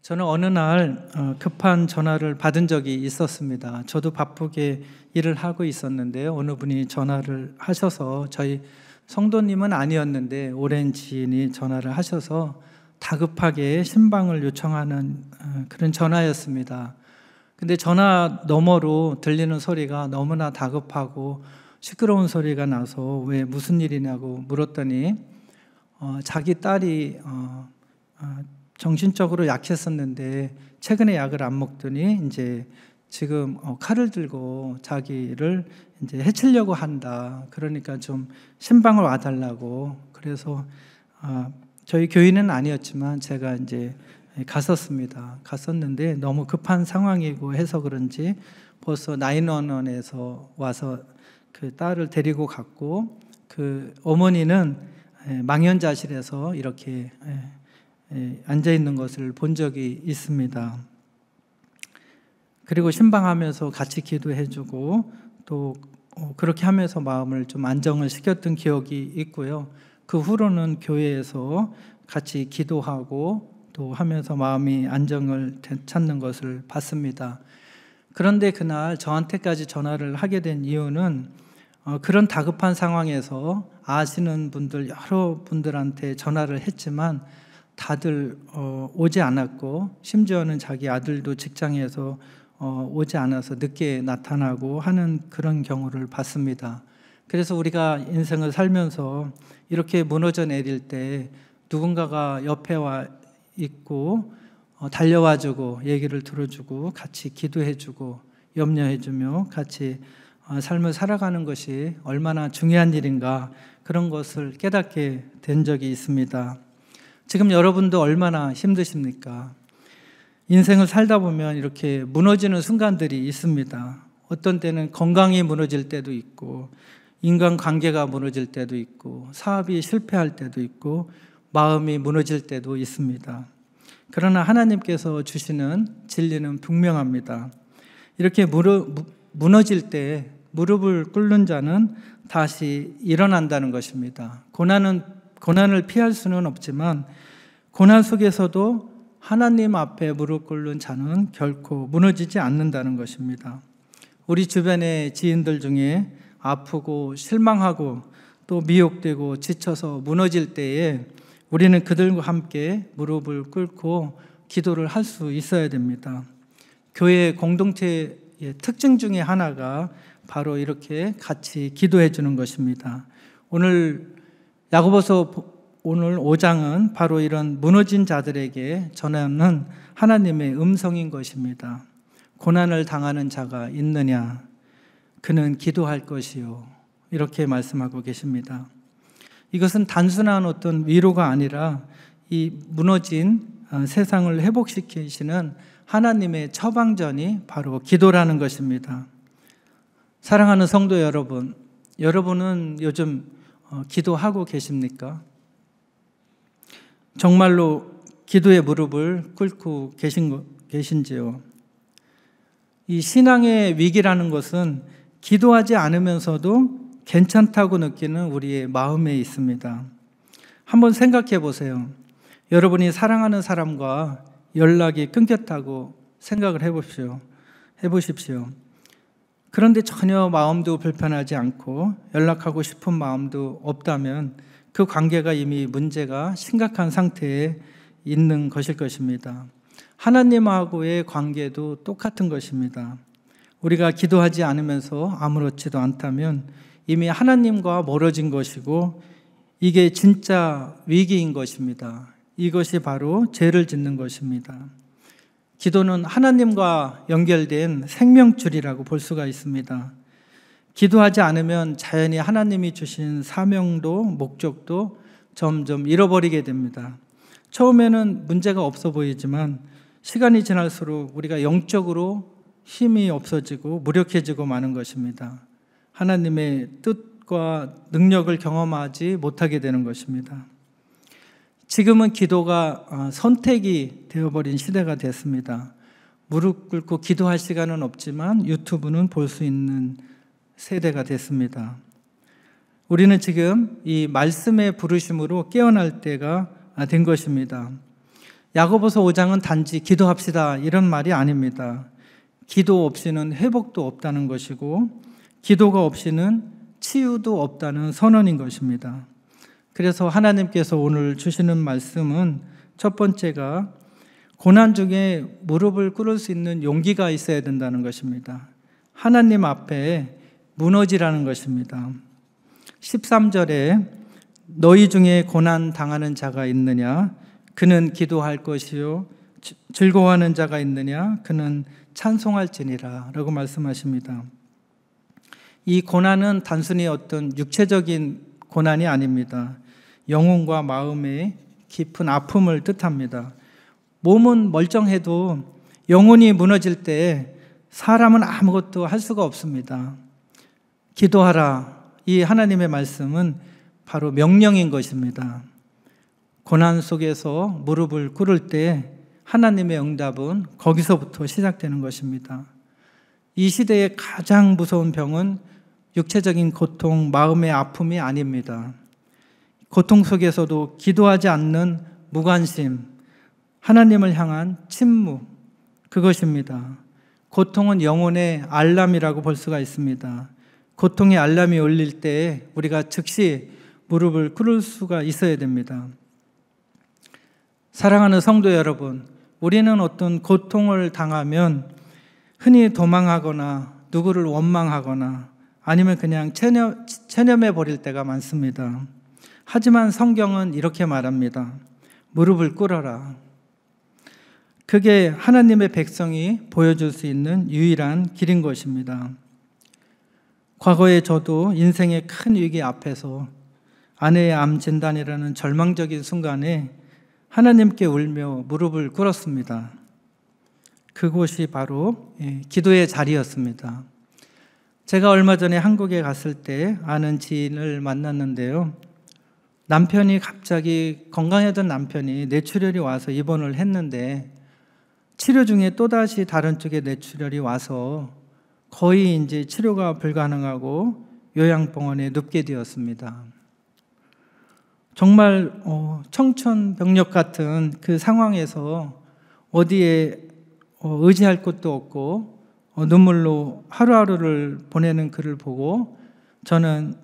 저는 어느 날 급한 전화를 받은 적이 있었습니다. 저도 바쁘게 일을 하고 있었는데요. 어느 분이 전화를 하셔서 저희 성도님은 아니었는데 오랜 지인이 전화를 하셔서 다급하게 신방을 요청하는 그런 전화였습니다. 근데 전화 너머로 들리는 소리가 너무나 다급하고 시끄러운 소리가 나서 왜 무슨 일이냐고 물었더니 자기 딸이 정신적으로 약했었는데 최근에 약을 안 먹더니 이제 지금 칼을 들고 자기를 이제 해치려고 한다. 그러니까 좀 신방을 와달라고. 그래서 저희 교인은 아니었지만 제가 이제 갔었는데 너무 급한 상황이고 해서 그런지 벌써 911에서 와서 그 딸을 데리고 갔고, 그 어머니는 망연자실해서 이렇게 앉아 있는 것을 본 적이 있습니다. 그리고 신방하면서 같이 기도해주고 또 그렇게 하면서 마음을 좀 안정을 시켰던 기억이 있고요. 그 후로는 교회에서 같이 기도하고 또 하면서 마음이 안정을 찾는 것을 봤습니다. 그런데 그날 저한테까지 전화를 하게 된 이유는 그런 다급한 상황에서 아시는 분들 여러 분들한테 전화를 했지만 다들 오지 않았고, 심지어는 자기 아들도 직장에서 오지 않아서 늦게 나타나고 하는 그런 경우를 봤습니다. 그래서 우리가 인생을 살면서 이렇게 무너져 내릴 때 누군가가 옆에 와 있고 달려와주고 얘기를 들어주고 같이 기도해주고 염려해주며 같이 삶을 살아가는 것이 얼마나 중요한 일인가, 그런 것을 깨닫게 된 적이 있습니다. 지금 여러분도 얼마나 힘드십니까? 인생을 살다 보면 이렇게 무너지는 순간들이 있습니다. 어떤 때는 건강이 무너질 때도 있고, 인간관계가 무너질 때도 있고, 사업이 실패할 때도 있고, 마음이 무너질 때도 있습니다. 그러나 하나님께서 주시는 진리는 분명합니다. 이렇게 무너질 때 무릎을 꿇는 자는 다시 일어난다는 것입니다. 고난을 피할 수는 없지만 고난 속에서도 하나님 앞에 무릎 꿇는 자는 결코 무너지지 않는다는 것입니다. 우리 주변의 지인들 중에 아프고 실망하고 또 미혹되고 지쳐서 무너질 때에 우리는 그들과 함께 무릎을 꿇고 기도를 할 수 있어야 됩니다. 교회 공동체의 특징 중에 하나가 바로 이렇게 같이 기도해 주는 것입니다. 오늘 야고보서 오늘 5장은 바로 이런 무너진 자들에게 전하는 하나님의 음성인 것입니다. 고난을 당하는 자가 있느냐? 그는 기도할 것이요. 이렇게 말씀하고 계십니다. 이것은 단순한 어떤 위로가 아니라 이 무너진 세상을 회복시키시는 하나님의 처방전이 바로 기도라는 것입니다. 사랑하는 성도 여러분, 여러분은 요즘 기도하고 계십니까? 정말로 기도의 무릎을 꿇고 계신지요? 이 신앙의 위기라는 것은 기도하지 않으면서도 괜찮다고 느끼는 우리의 마음에 있습니다. 한번 생각해 보세요. 여러분이 사랑하는 사람과 연락이 끊겼다고 생각을 해보십시오. 그런데 전혀 마음도 불편하지 않고 연락하고 싶은 마음도 없다면 그 관계가 이미 문제가 심각한 상태에 있는 것일 것입니다. 하나님하고의 관계도 똑같은 것입니다. 우리가 기도하지 않으면서 아무렇지도 않다면 이미 하나님과 멀어진 것이고, 이게 진짜 위기인 것입니다. 이것이 바로 죄를 짓는 것입니다. 기도는 하나님과 연결된 생명줄이라고 볼 수가 있습니다. 기도하지 않으면 자연히 하나님이 주신 사명도 목적도 점점 잃어버리게 됩니다. 처음에는 문제가 없어 보이지만 시간이 지날수록 우리가 영적으로 힘이 없어지고 무력해지고 마는 것입니다. 하나님의 뜻과 능력을 경험하지 못하게 되는 것입니다. 지금은 기도가 선택이 되어버린 시대가 됐습니다. 무릎 꿇고 기도할 시간은 없지만 유튜브는 볼 수 있는 세대가 됐습니다. 우리는 지금 이 말씀의 부르심으로 깨어날 때가 된 것입니다. 야고보서 5장은 단지 기도합시다 이런 말이 아닙니다. 기도 없이는 회복도 없다는 것이고 기도가 없이는 치유도 없다는 선언인 것입니다. 그래서 하나님께서 오늘 주시는 말씀은 첫 번째가 고난 중에 무릎을 꿇을 수 있는 용기가 있어야 된다는 것입니다. 하나님 앞에 무너지라는 것입니다. 13절에 너희 중에 고난 당하는 자가 있느냐? 그는 기도할 것이요. 즐거워하는 자가 있느냐? 그는 찬송할지니라 라고 말씀하십니다. 이 고난은 단순히 어떤 육체적인 고난이 아닙니다. 영혼과 마음의 깊은 아픔을 뜻합니다. 몸은 멀쩡해도 영혼이 무너질 때 사람은 아무것도 할 수가 없습니다. 기도하라. 이 하나님의 말씀은 바로 명령인 것입니다. 고난 속에서 무릎을 꿇을 때 하나님의 응답은 거기서부터 시작되는 것입니다. 이 시대의 가장 무서운 병은 육체적인 고통, 마음의 아픔이 아닙니다. 고통 속에서도 기도하지 않는 무관심, 하나님을 향한 침묵, 그것입니다. 고통은 영혼의 알람이라고 볼 수가 있습니다. 고통의 알람이 울릴 때 우리가 즉시 무릎을 꿇을 수가 있어야 됩니다. 사랑하는 성도 여러분, 우리는 어떤 고통을 당하면 흔히 도망하거나 누구를 원망하거나 아니면 그냥 체념해 버릴 때가 많습니다. 하지만 성경은 이렇게 말합니다. 무릎을 꿇어라. 그게 하나님의 백성이 보여줄 수 있는 유일한 길인 것입니다. 과거에 저도 인생의 큰 위기 앞에서 아내의 암 진단이라는 절망적인 순간에 하나님께 울며 무릎을 꿇었습니다. 그곳이 바로 기도의 자리였습니다. 제가 얼마 전에 한국에 갔을 때 아는 지인을 만났는데요. 남편이 갑자기 건강하던 남편이 뇌출혈이 와서 입원을 했는데 치료 중에 또다시 다른 쪽에 뇌출혈이 와서 거의 이제 치료가 불가능하고 요양병원에 눕게 되었습니다. 정말 청천벽력 같은 그 상황에서 어디에 의지할 곳도 없고 눈물로 하루하루를 보내는 그를 보고 저는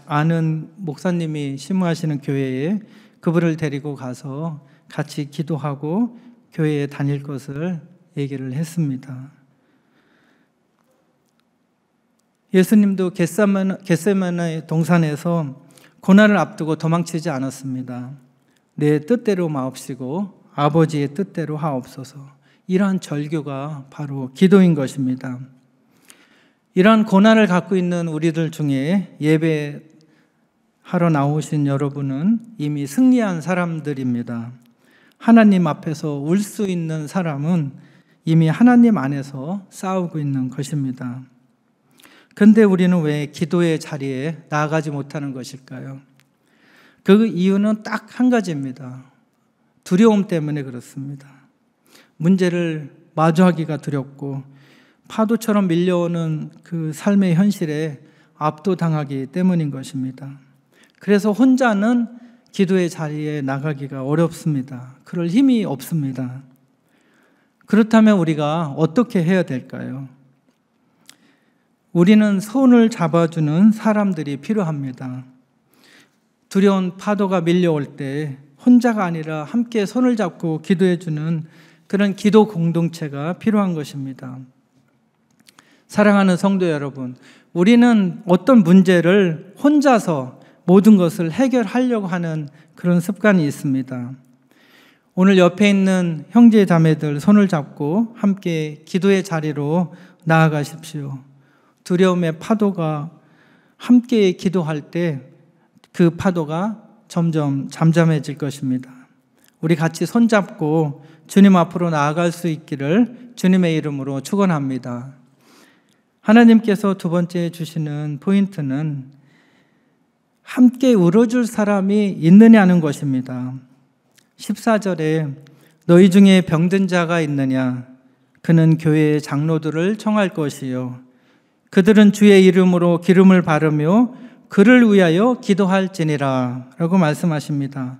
아는 목사님이 심무하시는 교회에 그분을 데리고 가서 같이 기도하고 교회에 다닐 것을 얘기를 했습니다. 예수님도 겟세마네 동산에서 고난을 앞두고 도망치지 않았습니다. 내 뜻대로 마옵시고 아버지의 뜻대로 하옵소서. 이러한 절규가 바로 기도인 것입니다. 이러한 고난을 갖고 있는 우리들 중에 예배하러 나오신 여러분은 이미 승리한 사람들입니다. 하나님 앞에서 울 수 있는 사람은 이미 하나님 안에서 싸우고 있는 것입니다. 그런데 우리는 왜 기도의 자리에 나아가지 못하는 것일까요? 그 이유는 딱 한 가지입니다. 두려움 때문에 그렇습니다. 문제를 마주하기가 두렵고 파도처럼 밀려오는 그 삶의 현실에 압도당하기 때문인 것입니다. 그래서 혼자는 기도의 자리에 나가기가 어렵습니다. 그럴 힘이 없습니다. 그렇다면 우리가 어떻게 해야 될까요? 우리는 손을 잡아주는 사람들이 필요합니다. 두려운 파도가 밀려올 때 혼자가 아니라 함께 손을 잡고 기도해주는 그런 기도 공동체가 필요한 것입니다. 사랑하는 성도 여러분, 우리는 어떤 문제를 혼자서 모든 것을 해결하려고 하는 그런 습관이 있습니다. 오늘 옆에 있는 형제 자매들 손을 잡고 함께 기도의 자리로 나아가십시오. 두려움의 파도가 함께 기도할 때 그 파도가 점점 잠잠해질 것입니다. 우리 같이 손잡고 주님 앞으로 나아갈 수 있기를 주님의 이름으로 축원합니다. 하나님께서 두 번째 주시는 포인트는 함께 울어줄 사람이 있느냐는 것입니다. 14절에 너희 중에 병든 자가 있느냐? 그는 교회의 장로들을 청할 것이요. 그들은 주의 이름으로 기름을 바르며 그를 위하여 기도할지니라 라고 말씀하십니다.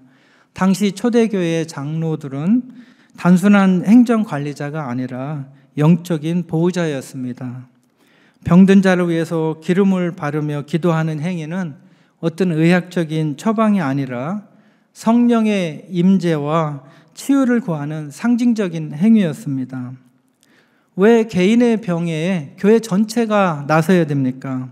당시 초대교회 장로들은 단순한 행정 관리자가 아니라 영적인 보호자였습니다. 병든 자를 위해서 기름을 바르며 기도하는 행위는 어떤 의학적인 처방이 아니라 성령의 임재와 치유를 구하는 상징적인 행위였습니다. 왜 개인의 병에 교회 전체가 나서야 됩니까?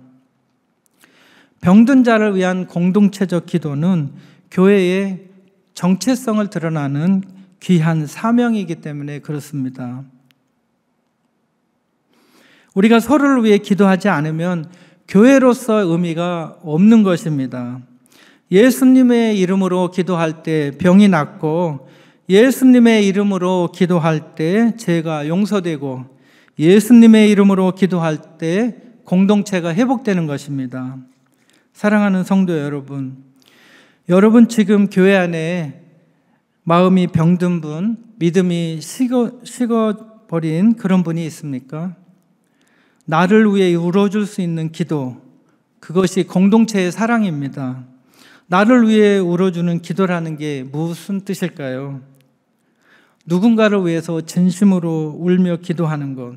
병든 자를 위한 공동체적 기도는 교회의 정체성을 드러나는 귀한 사명이기 때문에 그렇습니다. 우리가 서로를 위해 기도하지 않으면 교회로서 의미가 없는 것입니다. 예수님의 이름으로 기도할 때 병이 낫고, 예수님의 이름으로 기도할 때 죄가 용서되고, 예수님의 이름으로 기도할 때 공동체가 회복되는 것입니다. 사랑하는 성도 여러분, 여러분 지금 교회 안에 마음이 병든 분, 믿음이 식어버린 그런 분이 있습니까? 나를 위해 울어줄 수 있는 기도, 그것이 공동체의 사랑입니다. 나를 위해 울어주는 기도라는 게 무슨 뜻일까요? 누군가를 위해서 진심으로 울며 기도하는 것,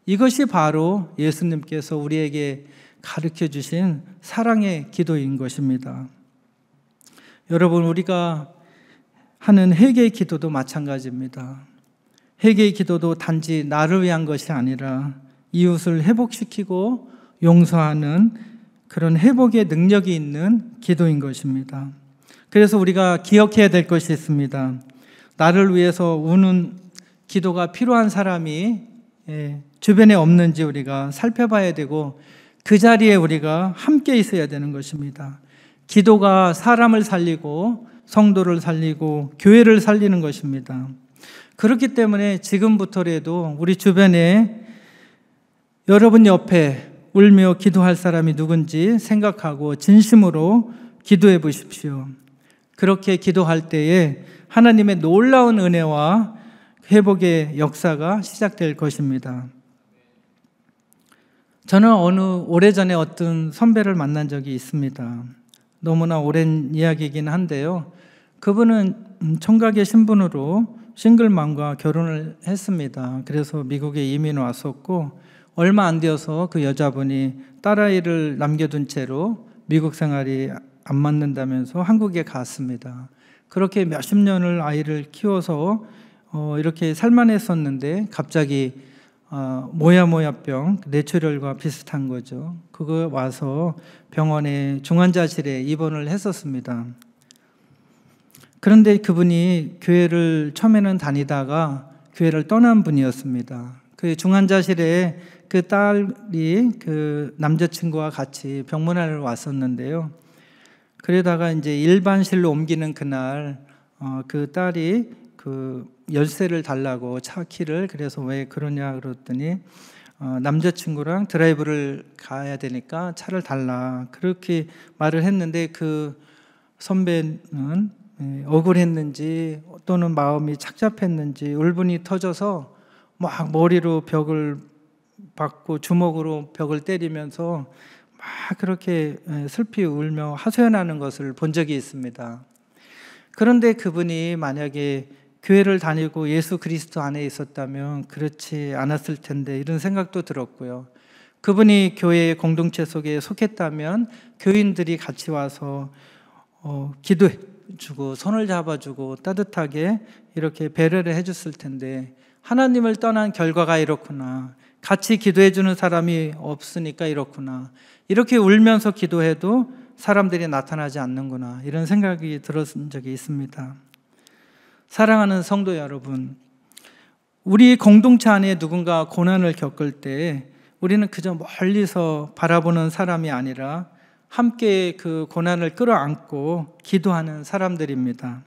이것이 바로 예수님께서 우리에게 가르쳐 주신 사랑의 기도인 것입니다. 여러분, 우리가 하는 회개의 기도도 마찬가지입니다. 회개의 기도도 단지 나를 위한 것이 아니라 이웃을 회복시키고 용서하는 그런 회복의 능력이 있는 기도인 것입니다. 그래서 우리가 기억해야 될 것이 있습니다. 나를 위해서 우는 기도가 필요한 사람이 주변에 없는지 우리가 살펴봐야 되고, 그 자리에 우리가 함께 있어야 되는 것입니다. 기도가 사람을 살리고 성도를 살리고 교회를 살리는 것입니다. 그렇기 때문에 지금부터라도 우리 주변에 여러분 옆에 울며 기도할 사람이 누군지 생각하고 진심으로 기도해 보십시오. 그렇게 기도할 때에 하나님의 놀라운 은혜와 회복의 역사가 시작될 것입니다. 저는 오래전에 어떤 선배를 만난 적이 있습니다. 너무나 오랜 이야기이긴 한데요. 그분은 청각의 신분으로 싱글맘과 결혼을 했습니다. 그래서 미국에 이민 왔었고, 얼마 안 되어서 그 여자분이 딸아이를 남겨둔 채로 미국 생활이 안 맞는다면서 한국에 갔습니다. 그렇게 몇십 년을 아이를 키워서 이렇게 살만했었는데 갑자기 모야모야병, 뇌출혈과 비슷한 거죠. 그거 와서 병원에 중환자실에 입원을 했었습니다. 그런데 그분이 교회를 처음에는 다니다가 교회를 떠난 분이었습니다. 그 중환자실에 그 딸이 그 남자친구와 같이 병문안을 왔었는데요. 그러다가 이제 일반실로 옮기는 그날 그 딸이 그 열쇠를 달라고 차 키를, 그래서 왜 그러냐 그랬더니 남자친구랑 드라이브를 가야 되니까 차를 달라, 그렇게 말을 했는데, 그 선배는 억울했는지 또는 마음이 착잡했는지 울분이 터져서 막 머리로 벽을 받고 주먹으로 벽을 때리면서 막 그렇게 슬피 울며 하소연하는 것을 본 적이 있습니다. 그런데 그분이 만약에 교회를 다니고 예수 그리스도 안에 있었다면 그렇지 않았을 텐데, 이런 생각도 들었고요. 그분이 교회의 공동체 속에 속했다면 교인들이 같이 와서 기도해주고 손을 잡아주고 따뜻하게 이렇게 배려를 해줬을 텐데, 하나님을 떠난 결과가 이렇구나, 같이 기도해주는 사람이 없으니까 이렇구나, 이렇게 울면서 기도해도 사람들이 나타나지 않는구나, 이런 생각이 들었던 적이 있습니다. 사랑하는 성도 여러분, 우리 공동체 안에 누군가 고난을 겪을 때 우리는 그저 멀리서 바라보는 사람이 아니라 함께 그 고난을 끌어안고 기도하는 사람들입니다.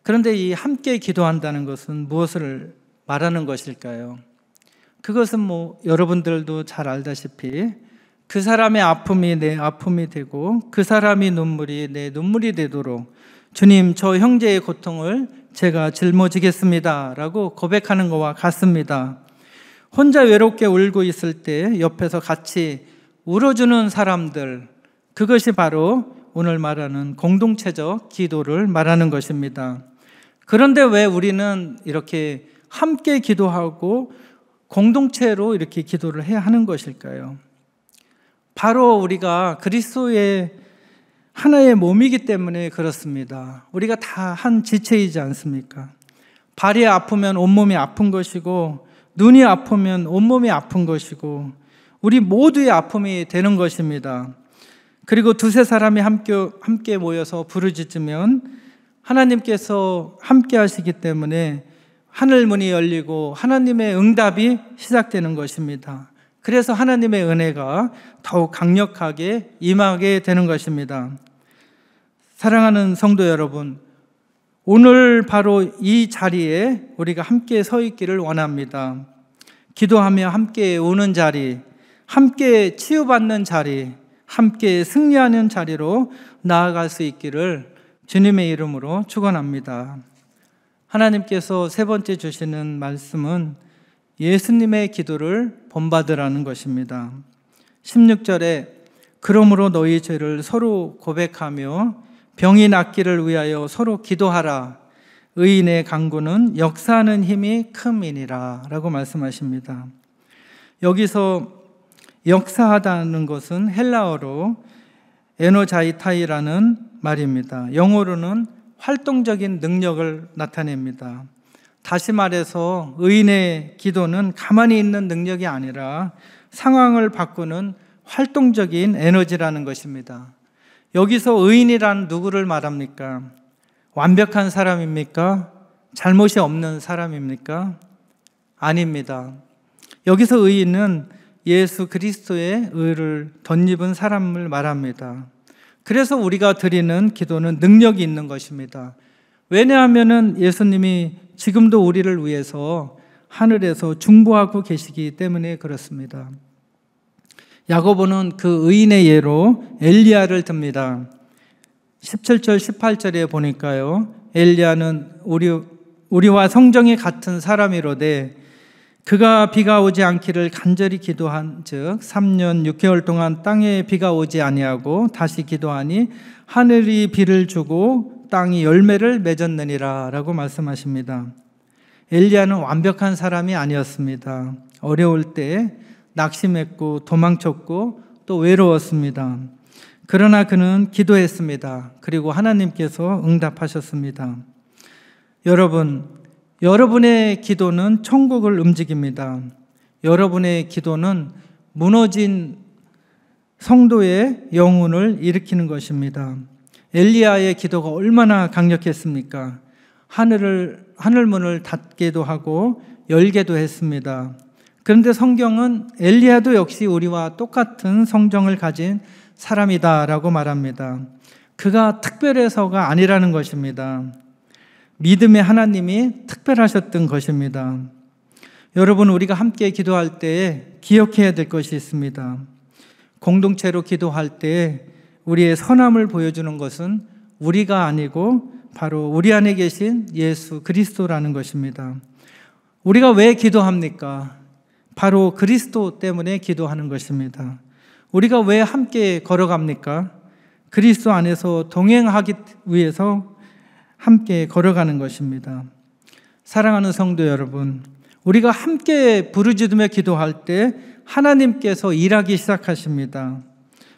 그런데 이 함께 기도한다는 것은 무엇을 말하는 것일까요? 그것은 여러분들도 잘 알다시피 그 사람의 아픔이 내 아픔이 되고 그 사람의 눈물이 내 눈물이 되도록 주님, 저 형제의 고통을 제가 짊어지겠습니다 라고 고백하는 것과 같습니다. 혼자 외롭게 울고 있을 때 옆에서 같이 울어주는 사람들, 그것이 바로 오늘 말하는 공동체적 기도를 말하는 것입니다. 그런데 왜 우리는 이렇게 함께 기도하고 공동체로 이렇게 기도를 해야 하는 것일까요? 바로 우리가 그리스도의 하나의 몸이기 때문에 그렇습니다. 우리가 다 한 지체이지 않습니까? 발이 아프면 온몸이 아픈 것이고, 눈이 아프면 온몸이 아픈 것이고, 우리 모두의 아픔이 되는 것입니다. 그리고 두세 사람이 함께 모여서 부르짖으면 하나님께서 함께 하시기 때문에 하늘 문이 열리고 하나님의 응답이 시작되는 것입니다. 그래서 하나님의 은혜가 더욱 강력하게 임하게 되는 것입니다. 사랑하는 성도 여러분, 오늘 바로 이 자리에 우리가 함께 서 있기를 원합니다. 기도하며 함께 우는 자리, 함께 치유받는 자리, 함께 승리하는 자리로 나아갈 수 있기를 주님의 이름으로 축원합니다. 하나님께서 세 번째 주시는 말씀은 예수님의 기도를 본받으라는 것입니다. 16절에 그러므로 너희 죄를 서로 고백하며 병이 낫기를 위하여 서로 기도하라. 의인의 간구는 역사하는 힘이 큼이니라 라고 말씀하십니다. 여기서 역사하다는 것은 헬라어로 에노자이타이라는 말입니다. 영어로는 활동적인 능력을 나타냅니다. 다시 말해서 의인의 기도는 가만히 있는 능력이 아니라 상황을 바꾸는 활동적인 에너지라는 것입니다. 여기서 의인이란 누구를 말합니까? 완벽한 사람입니까? 잘못이 없는 사람입니까? 아닙니다. 여기서 의인은 예수 그리스도의 의를 덧입은 사람을 말합니다. 그래서 우리가 드리는 기도는 능력이 있는 것입니다. 왜냐하면 예수님이 지금도 우리를 위해서 하늘에서 중보하고 계시기 때문에 그렇습니다. 야고보는 그 의인의 예로 엘리야를 듭니다. 17절 18절에 보니까요, 엘리야는 우리와 성정이 같은 사람이로되 그가 비가 오지 않기를 간절히 기도한 즉 3년 6개월 동안 땅에 비가 오지 아니하고 다시 기도하니 하늘이 비를 주고 땅이 열매를 맺었느니라 라고 말씀하십니다. 엘리야는 완벽한 사람이 아니었습니다. 어려울 때 낙심했고 도망쳤고 또 외로웠습니다. 그러나 그는 기도했습니다. 그리고 하나님께서 응답하셨습니다. 여러분의 기도는 천국을 움직입니다. 여러분의 기도는 무너진 성도의 영혼을 일으키는 것입니다. 엘리야의 기도가 얼마나 강력했습니까? 하늘문을 닫기도 하고 열게도 했습니다. 그런데 성경은 엘리야도 역시 우리와 똑같은 성정을 가진 사람이다라고 말합니다. 그가 특별해서가 아니라는 것입니다. 믿음의 하나님이 특별하셨던 것입니다. 여러분, 우리가 함께 기도할 때 기억해야 될 것이 있습니다. 공동체로 기도할 때 우리의 선함을 보여주는 것은 우리가 아니고 바로 우리 안에 계신 예수 그리스도라는 것입니다. 우리가 왜 기도합니까? 바로 그리스도 때문에 기도하는 것입니다. 우리가 왜 함께 걸어갑니까? 그리스도 안에서 동행하기 위해서 함께 걸어가는 것입니다. 사랑하는 성도 여러분, 우리가 함께 부르짖으며 기도할 때 하나님께서 일하기 시작하십니다.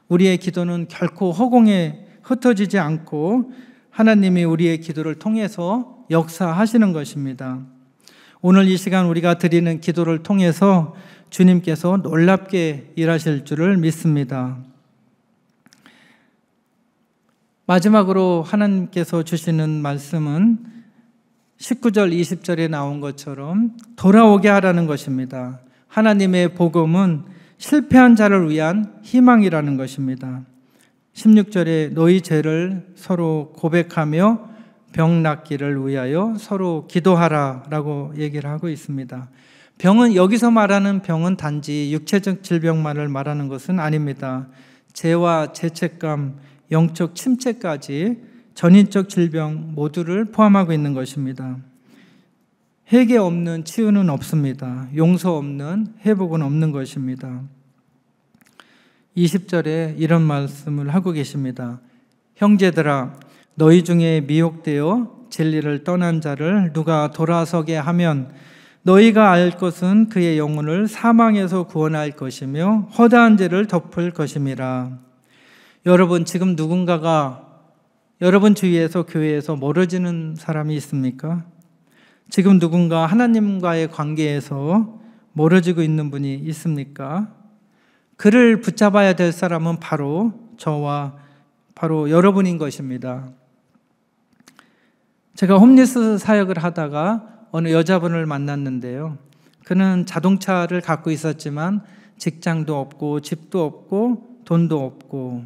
우리의 기도는 결코 허공에 흩어지지 않고 하나님이 우리의 기도를 통해서 역사하시는 것입니다. 오늘 이 시간 우리가 드리는 기도를 통해서 주님께서 놀랍게 일하실 줄을 믿습니다. 마지막으로 하나님께서 주시는 말씀은 19절 20절에 나온 것처럼 돌아오게 하라는 것입니다. 하나님의 복음은 실패한 자를 위한 희망이라는 것입니다. 16절에 너희 죄를 서로 고백하며 병 낫기를 위하여 서로 기도하라 라고 얘기를 하고 있습니다. 병은, 여기서 말하는 병은 단지 육체적 질병만을 말하는 것은 아닙니다. 죄와 죄책감, 영적 침체까지 전인적 질병 모두를 포함하고 있는 것입니다. 회개 없는 치유는 없습니다. 용서 없는 회복은 없는 것입니다. 20절에 이런 말씀을 하고 계십니다. 형제들아, 너희 중에 미혹되어 진리를 떠난 자를 누가 돌아서게 하면 너희가 알 것은 그의 영혼을 사망에서 구원할 것이며 허다한 죄를 덮을 것임이라. 여러분, 지금 누군가가 여러분 주위에서 교회에서 멀어지는 사람이 있습니까? 지금 누군가 하나님과의 관계에서 멀어지고 있는 분이 있습니까? 그를 붙잡아야 될 사람은 바로 저와 바로 여러분인 것입니다. 제가 홈리스 사역을 하다가 어느 여자분을 만났는데요. 그는 자동차를 갖고 있었지만 직장도 없고 집도 없고 돈도 없고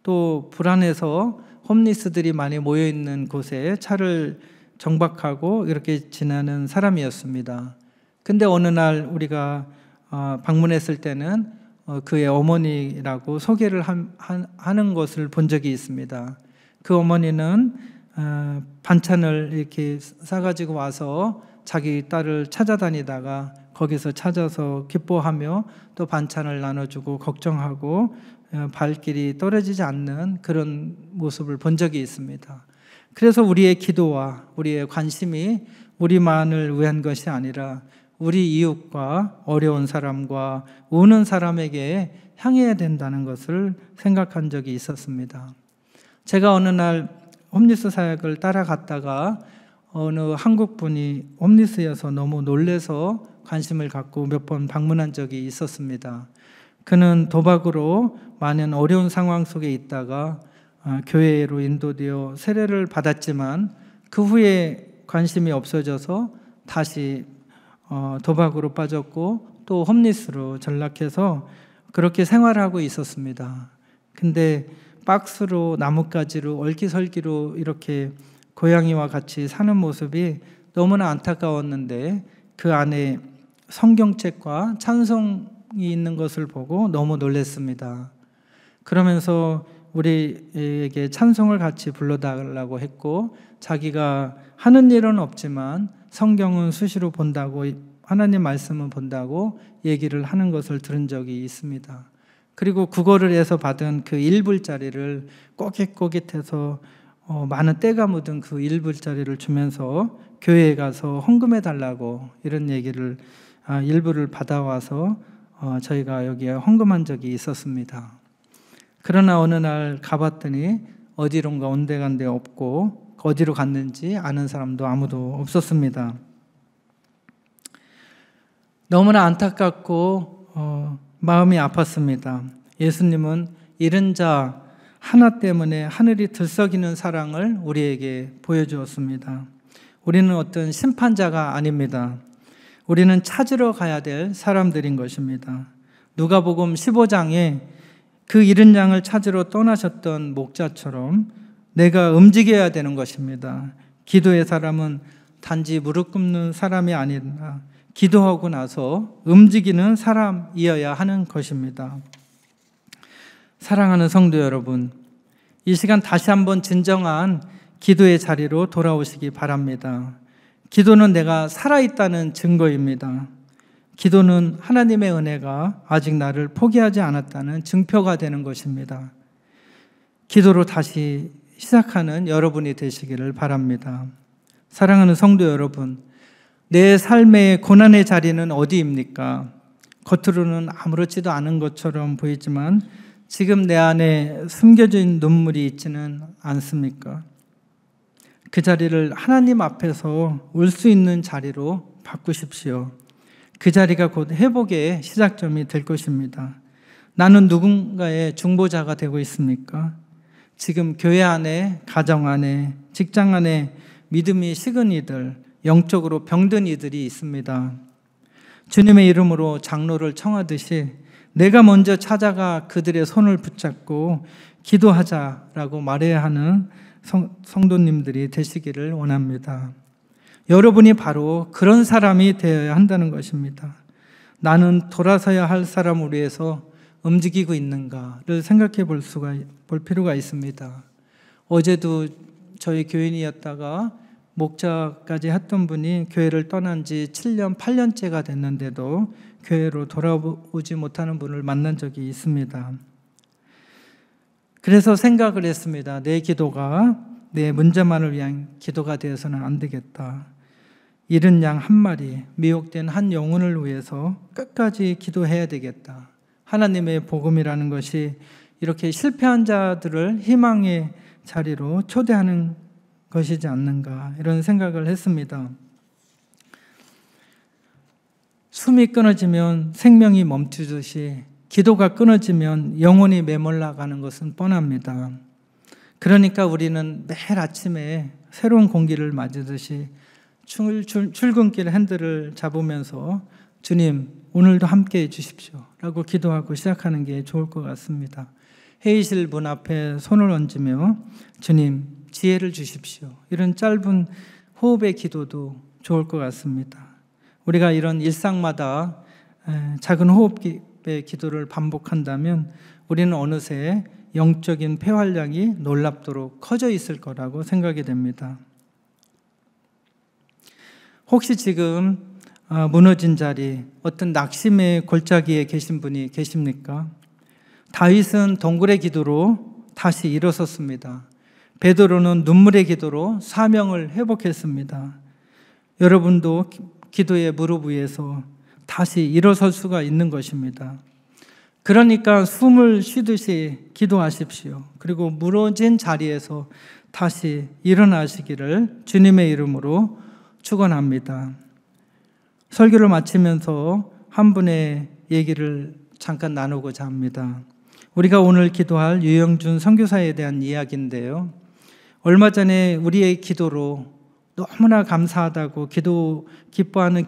또 불안해서 홈리스들이 많이 모여있는 곳에 차를 정박하고 이렇게 지나는 사람이었습니다. 근데 어느 날 우리가 방문했을 때는 그의 어머니라고 소개를 하는 것을 본 적이 있습니다. 그 어머니는 반찬을 이렇게 싸가지고 와서 자기 딸을 찾아다니다가 거기서 찾아서 기뻐하며 또 반찬을 나눠주고 걱정하고 발길이 떨어지지 않는 그런 모습을 본 적이 있습니다. 그래서 우리의 기도와 우리의 관심이 우리만을 위한 것이 아니라 우리 이웃과 어려운 사람과 우는 사람에게 향해야 된다는 것을 생각한 적이 있었습니다. 제가 어느 날 홈리스 사역을 따라갔다가 어느 한국분이 홈리스여서 너무 놀래서 관심을 갖고 몇 번 방문한 적이 있었습니다. 그는 도박으로 많은 어려운 상황 속에 있다가 교회로 인도되어 세례를 받았지만 그 후에 관심이 없어져서 다시 도박으로 빠졌고 또 홈리스로 전락해서 그렇게 생활하고 있었습니다. 근데 박스로 나뭇가지로 얼기설기로 이렇게 고양이와 같이 사는 모습이 너무나 안타까웠는데 그 안에 성경책과 찬송이 있는 것을 보고 너무 놀랐습니다. 그러면서 우리에게 찬송을 같이 불러달라고 했고 자기가 하는 일은 없지만 성경은 수시로 본다고 하나님 말씀은 본다고 얘기를 하는 것을 들은 적이 있습니다. 그리고 구걸을 받은 그 1불짜리를 꼬깃꼬깃해서 많은 때가 묻은 그 1불짜리를 주면서 교회에 가서 헌금해 달라고 이런 얘기를 일부를 받아와서 저희가 여기에 헌금한 적이 있었습니다. 그러나 어느 날 가봤더니 어디론가 온데간데 없고 어디로 갔는지 아는 사람도 아무도 없었습니다. 너무나 안타깝고 마음이 아팠습니다. 예수님은 잃은 자 하나 때문에 하늘이 들썩이는 사랑을 우리에게 보여주었습니다. 우리는 어떤 심판자가 아닙니다. 우리는 찾으러 가야 될 사람들인 것입니다. 누가복음 15장에 그 잃은 양을 찾으러 떠나셨던 목자처럼 내가 움직여야 되는 것입니다. 기도의 사람은 단지 무릎 꿇는 사람이 아니라 기도하고 나서 움직이는 사람이어야 하는 것입니다. 사랑하는 성도 여러분, 이 시간 다시 한번 진정한 기도의 자리로 돌아오시기 바랍니다. 기도는 내가 살아있다는 증거입니다. 기도는 하나님의 은혜가 아직 나를 포기하지 않았다는 증표가 되는 것입니다. 기도로 다시 시작하는 여러분이 되시기를 바랍니다. 사랑하는 성도 여러분, 내 삶의 고난의 자리는 어디입니까? 겉으로는 아무렇지도 않은 것처럼 보이지만 지금 내 안에 숨겨진 눈물이 있지는 않습니까? 그 자리를 하나님 앞에서 울 수 있는 자리로 바꾸십시오. 그 자리가 곧 회복의 시작점이 될 것입니다. 나는 누군가의 중보자가 되고 있습니까? 지금 교회 안에, 가정 안에, 직장 안에 믿음이 식은 이들, 영적으로 병든 이들이 있습니다. 주님의 이름으로 장로를 청하듯이 내가 먼저 찾아가 그들의 손을 붙잡고 기도하자라고 말해야 하는 성도님들이 되시기를 원합니다. 여러분이 바로 그런 사람이 되어야 한다는 것입니다. 나는 돌아서야 할 사람을 위해서 움직이고 있는가를 생각해 볼 필요가 있습니다. 어제도 저희 교인이었다가 목자까지 했던 분이 교회를 떠난 지 7년, 8년째가 됐는데도 교회로 돌아오지 못하는 분을 만난 적이 있습니다. 그래서 생각을 했습니다. 내 기도가 내 문제만을 위한 기도가 되어서는 안 되겠다. 잃은 양 한 마리, 미혹된 한 영혼을 위해서 끝까지 기도해야 되겠다. 하나님의 복음이라는 것이 이렇게 실패한 자들을 희망의 자리로 초대하는 것이지 않는가, 이런 생각을 했습니다. 숨이 끊어지면 생명이 멈추듯이 기도가 끊어지면 영혼이 메몰라 가는 것은 뻔합니다. 그러니까 우리는 매일 아침에 새로운 공기를 맞으듯이 출근길 핸들을 잡으면서 주님, 오늘도 함께 해 주십시오 라고 기도하고 시작하는 게 좋을 것 같습니다. 회의실 문 앞에 손을 얹으며 주님, 지혜를 주십시오, 이런 짧은 호흡의 기도도 좋을 것 같습니다. 우리가 이런 일상마다 작은 호흡의 기도를 반복한다면 우리는 어느새 영적인 폐활량이 놀랍도록 커져 있을 거라고 생각이 됩니다. 혹시 지금 무너진 자리, 어떤 낙심의 골짜기에 계신 분이 계십니까? 다윗은 동굴의 기도로 다시 일어섰습니다. 베드로는 눈물의 기도로 사명을 회복했습니다. 여러분도 기도의 무릎 위에서 다시 일어설 수가 있는 것입니다. 그러니까 숨을 쉬듯이 기도하십시오. 그리고 무너진 자리에서 다시 일어나시기를 주님의 이름으로 축원합니다. 설교를 마치면서 한 분의 얘기를 잠깐 나누고자 합니다. 우리가 오늘 기도할 유영준 선교사에 대한 이야기인데요. 얼마 전에 우리의 기도로 너무나 감사하다고 기뻐하는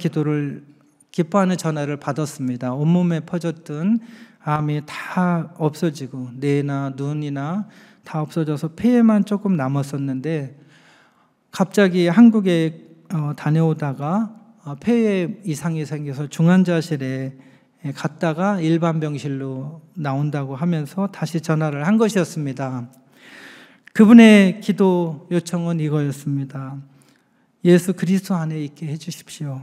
전화를 받았습니다. 온몸에 퍼졌던 암이 다 없어지고 뇌나 눈이나 다 없어져서 폐에만 조금 남았었는데 갑자기 한국에 다녀오다가 폐에 이상이 생겨서 중환자실에 갔다가 일반 병실로 나온다고 하면서 다시 전화를 한 것이었습니다. 그분의 기도 요청은 이거였습니다. 예수 그리스도 안에 있게 해주십시오.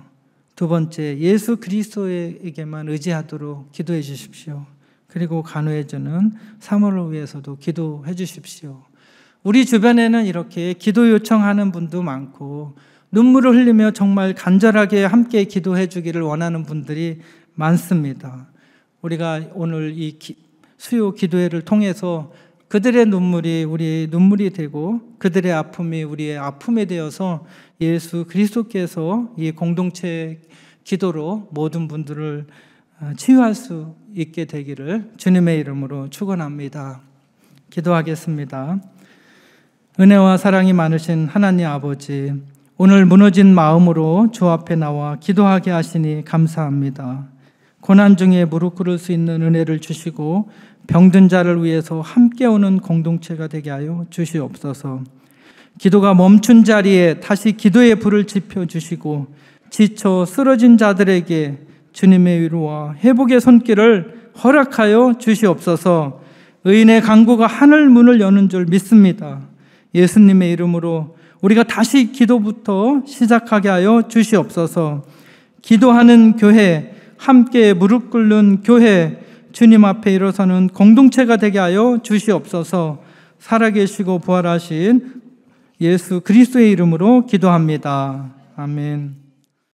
두 번째, 예수 그리스도에게만 의지하도록 기도해 주십시오. 그리고 간호해주는 사모를 위해서도 기도해 주십시오. 우리 주변에는 이렇게 기도 요청하는 분도 많고 눈물을 흘리며 정말 간절하게 함께 기도해 주기를 원하는 분들이 많습니다. 우리가 오늘 이 수요 기도회를 통해서 그들의 눈물이 우리의 눈물이 되고 그들의 아픔이 우리의 아픔이 되어서 예수 그리스도께서 이 공동체 기도로 모든 분들을 치유할 수 있게 되기를 주님의 이름으로 축원합니다. 기도하겠습니다. 은혜와 사랑이 많으신 하나님 아버지, 오늘 무너진 마음으로 주 앞에 나와 기도하게 하시니 감사합니다. 고난 중에 무릎 꿇을 수 있는 은혜를 주시고 병든 자를 위해서 함께 오는 공동체가 되게 하여 주시옵소서. 기도가 멈춘 자리에 다시 기도의 불을 지펴주시고 지쳐 쓰러진 자들에게 주님의 위로와 회복의 손길을 허락하여 주시옵소서. 의인의 간구가 하늘 문을 여는 줄 믿습니다. 예수님의 이름으로 우리가 다시 기도부터 시작하게 하여 주시옵소서. 기도하는 교회, 함께 무릎 꿇는 교회, 주님 앞에 일어서는 공동체가 되게 하여 주시옵소서. 살아계시고 부활하신 예수 그리스도의 이름으로 기도합니다. 아멘.